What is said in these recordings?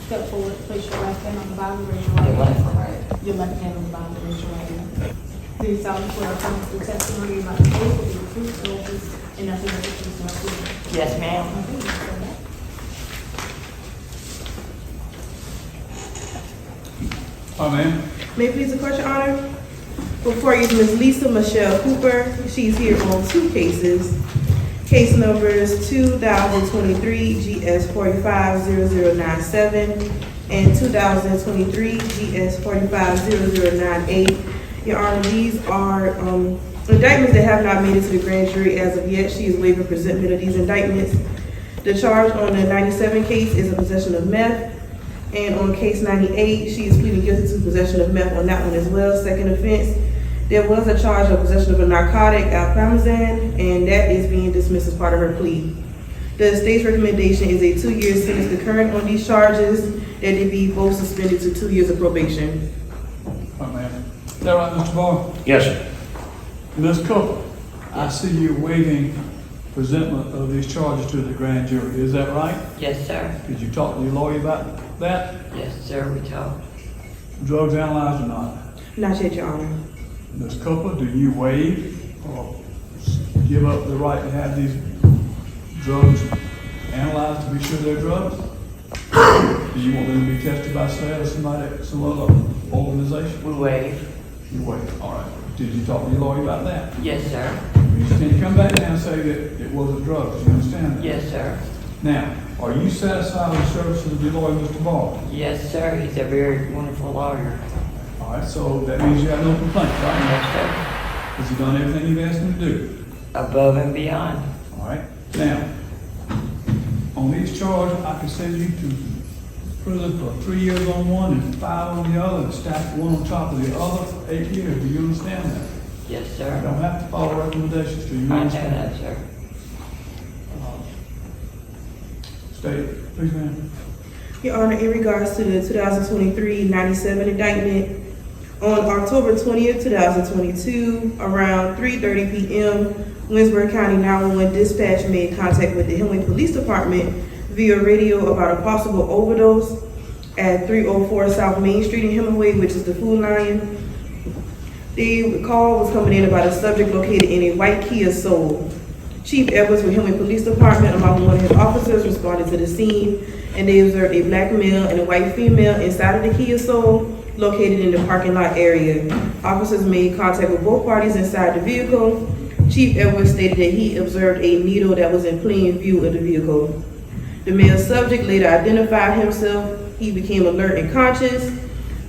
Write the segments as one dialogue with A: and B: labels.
A: Step forward, place your left hand on the Bible, raise your right
B: Your left
A: hand.
B: or right?
A: Your left hand on the Bible, raise your right hand. Do you solemnly swear affirm the testimony about the case will be the truth, the whole truth, and nothing but the truth, so help you God?
B: Yes, ma'am.
A: Okay, you can go back.
C: Oh, ma'am.
D: May it please the court, Your Honor? Before you is Ms. Lisa Michelle Cooper. She's here on two cases. Case numbers 2023 GS 450097 and 2023 GS 450098. Your Honor, these are indictments that have not made it to the grand jury as of yet. She is waiving presentment of these indictments. The charge on the 97 case is a possession of meth. And on case 98, she is pleading guilty to possession of meth on that one as well, second offense. There was a charge of possession of a narcotic, alpromazine, and that is being dismissed as part of her plea. The state's recommendation is a 2-year sentence concurrent on these charges, that they be both suspended to 2 years of probation.
C: Oh, ma'am. Is that right, Mr. Barr?
E: Yes, sir.
C: Ms. Cooper, I see you waiving presentment of these charges to the grand jury. Is that right?
B: Yes, sir.
C: Did you talk to your lawyer about that?
B: Yes, sir, we talked.
C: Drugs analyzed or not?
D: Not yet, Your Honor.
C: Ms. Cooper, do you waive or give up the right to have these drugs analyzed to be sure they're drugs? Do you want them to be tested by SAD or somebody, some other organization?
B: We waived.
C: You waive, all right. Did you talk to your lawyer about that?
B: Yes, sir.
C: Can you come back now and say that it wasn't drugs? You understand that?
B: Yes, sir.
C: Now, are you satisfied with the services of your lawyer, Mr. Barr?
B: Yes, sir. He's a very wonderful lawyer.
C: All right, so that means you have no complaints, right?
B: Yes,
C: Has he done everything you've asked him to do?
B: sir. Above and beyond.
C: All right. Now, on these charges, I can send you to prison for 3 years on one and 5 on the other, and stack one on top of the other for 8 years. Do you understand that?
B: Yes,
C: You
B: sir.
C: don't have to follow recommendations. Do you
B: I know
C: understand?
B: that, sir.
C: State, please, ma'am.
D: Your Honor, in regards to the 2023-97 indictment, on October 20th, 2022, around 3:30 p.m., Winsburg County 911 dispatch made contact with the Hemingway Police Department via radio about a possible overdose at 304 South Main Street in Hemingway, which is the Food Lion. The call was coming in about a subject located in a white Kia Soul. Chief Edwards with Hemingway Police Department, along with one of his officers, responded to the scene, and they observed a black male and a white female inside of the Kia Soul, located in the parking lot area. Officers made contact with both parties inside the vehicle. Chief Edwards stated that he observed a needle that was in plain view of the vehicle. The male subject later identified himself. He became alert and conscious.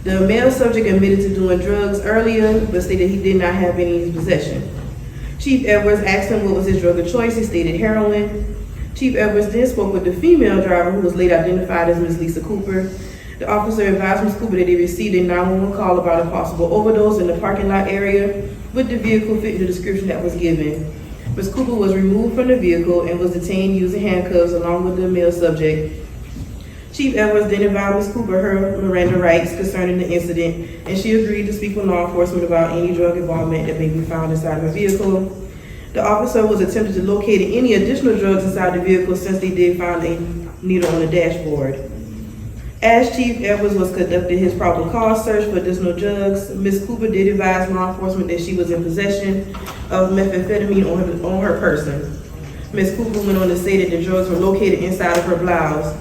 D: The male subject admitted to doing drugs earlier, but stated he did not have any in his possession. Chief Edwards asked him what was his drug of choice. He stated heroin. Chief Edwards then spoke with the female driver, who was later identified as Ms. Lisa Cooper. The officer advised Ms. Cooper that they received a 911 call about a possible overdose in the parking lot area, with the vehicle fitting the description that was given. Ms. Cooper was removed from the vehicle and was detained using handcuffs along with the male subject. Chief Edwards then advised Ms. Cooper her Miranda rights concerning the incident, and she agreed to speak with law enforcement about any drug involvement that may be found inside her vehicle. The officer was attempting to locate any additional drugs inside the vehicle, since they did find a needle on the dashboard. As Chief Edwards was conducting his probable cause search for additional drugs, Ms. Cooper did advise law enforcement that she was in possession of methamphetamine on her person. Ms. Cooper went on to say that the drugs were located inside of her blouse.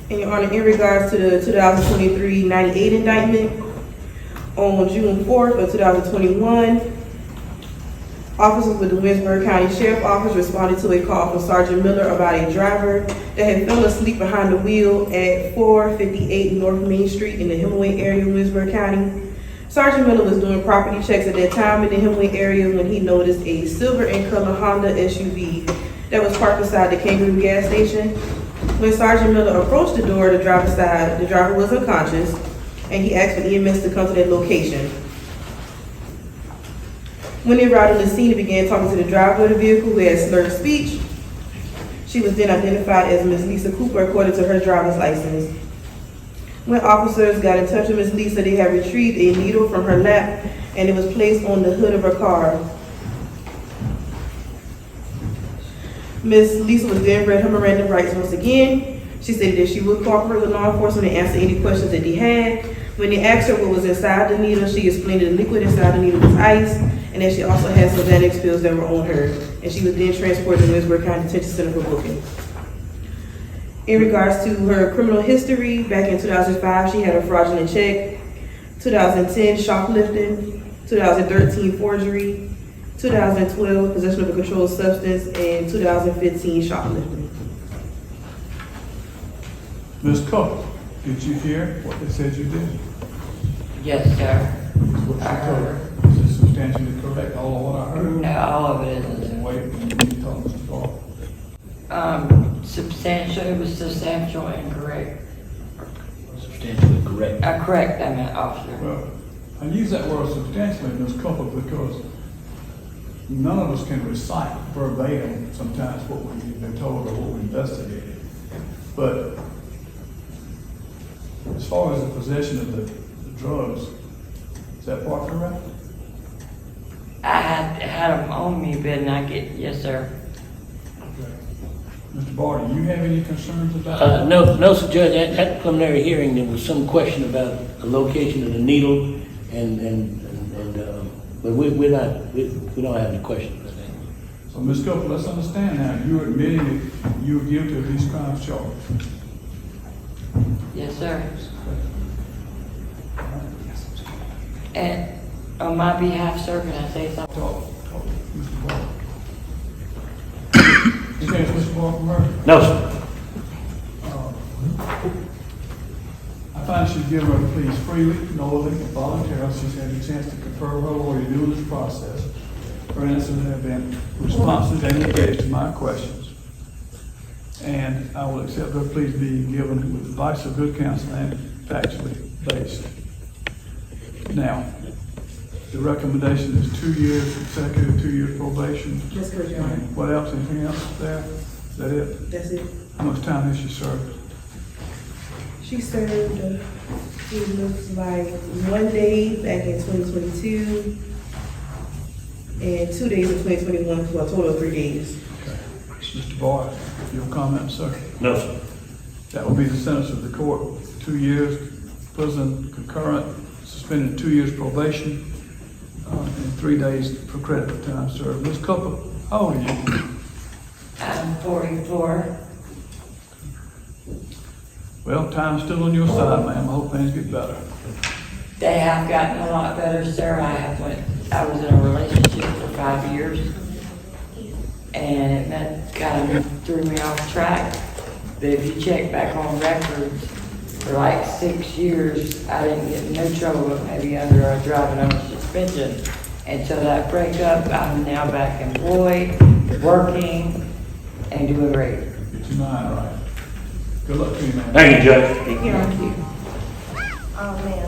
D: And Your Honor, in regards to the 2023-98 indictment, on June 4th of 2021, officers with the Winsburg County Sheriff Office responded to a call from Sergeant Miller about a driver that had fell asleep behind the wheel at 458 North Main Street in the Hemingway area of Winsburg County. Sergeant Miller was doing property checks at that time in the Hemingway area when he noticed a silver in color Honda SUV that was parked beside the Kangaroo gas station. When Sergeant Miller approached the door to driver's side, the driver was unconscious, and he asked for EMS to come to that location. When they arrived on the scene, he began talking to the driver of the vehicle, who had slurred speech. She was then identified as Ms. Lisa Cooper according to her driver's license. When officers got in touch with Ms. Lisa, they had retrieved a needle from her lap, and it was placed on the hood of her car. Ms. Lisa was then read her Miranda rights once again. She stated that she would cooperate with law enforcement and answer any questions that they had. When they asked her what was inside the needle, she explained that the liquid inside the needle was ice, and that she also had some Xanax pills that were on her. And she was then transported to Williamsburg County Detention Center for booking. In regards to her criminal history, back in 2005, she had a fraudulent check, 2010 shoplifting, 2013 forgery, 2012 possession of a controlled substance, and 2015 shoplifting.
C: Ms. Cook, did you hear what they said you did?
B: Yes, sir.
C: What
B: I
C: you told
B: heard.
C: her? Is this substantially correct, all of what I heard?
B: No, all of it isn't.
C: And wait, you told Mr. Ball.
B: Substantial, it was substantial and correct.
E: Substantially correct.
B: Correct, I meant officer.
C: Well, I use that word substantially, Ms. Cooper, because none of us can recite verbatim sometimes what we've been told or what we investigated. But as far as the possession of the drugs, is that part correct?
B: I had them on me, but not get, yes, sir.
C: Okay. Mr. Barr, do you have any concerns about that?
E: No, sir, Judge, at the preliminary hearing, there was some question about the location of the needle, but we don't have any questions about that.
C: So, Ms. Cooper, let's understand now, you're admitting that you were guilty of these crimes charged.
B: Yes, sir. And on my behalf, sir, can I say something?
C: Talk, Mr. Barr. You can't, Mr. Barr, from her?
E: No, sir.
C: I find she's given her pleas freely, knowingly, and voluntarily. She's had a chance to confer with her lawyer during this process. Her answers have been responsive and engaged to my questions. And I will accept her pleas being given with advice of good counsel and factually based. Now, the recommendation is 2 years consecutive, 2 years probation.
D: That's correct, Your Honor.
C: And what else, anything else there? Is that it?
D: That's it.
C: How much time has she served?
D: She served, it looks like 1 day back in 2022 and 2 days in 2021, for a total of 3 days.
C: Okay. Mr. Barr, your comment, sir?
E: No, sir.
C: That will be the sentence of the court. 2 years prison concurrent, suspended 2 years probation, and 3 days for credit for time served. Ms. Cooper, how old are you?
B: I'm 44.
C: Well, time's still on your side, ma'am. I hope things get better.
B: They have gotten a lot better, sir. I was in a relationship for 5 years, and it kind of threw me off track. But if you check back on records, for like 6 years, I didn't get in no trouble, maybe under a driving under suspension. Until that breakup, I'm now back employed, working, and doing great.
C: Get your mind right. Good luck to you, ma'am.
E: Thank you, Judge.
D: Thank you, Your Honor.
F: Oh, man.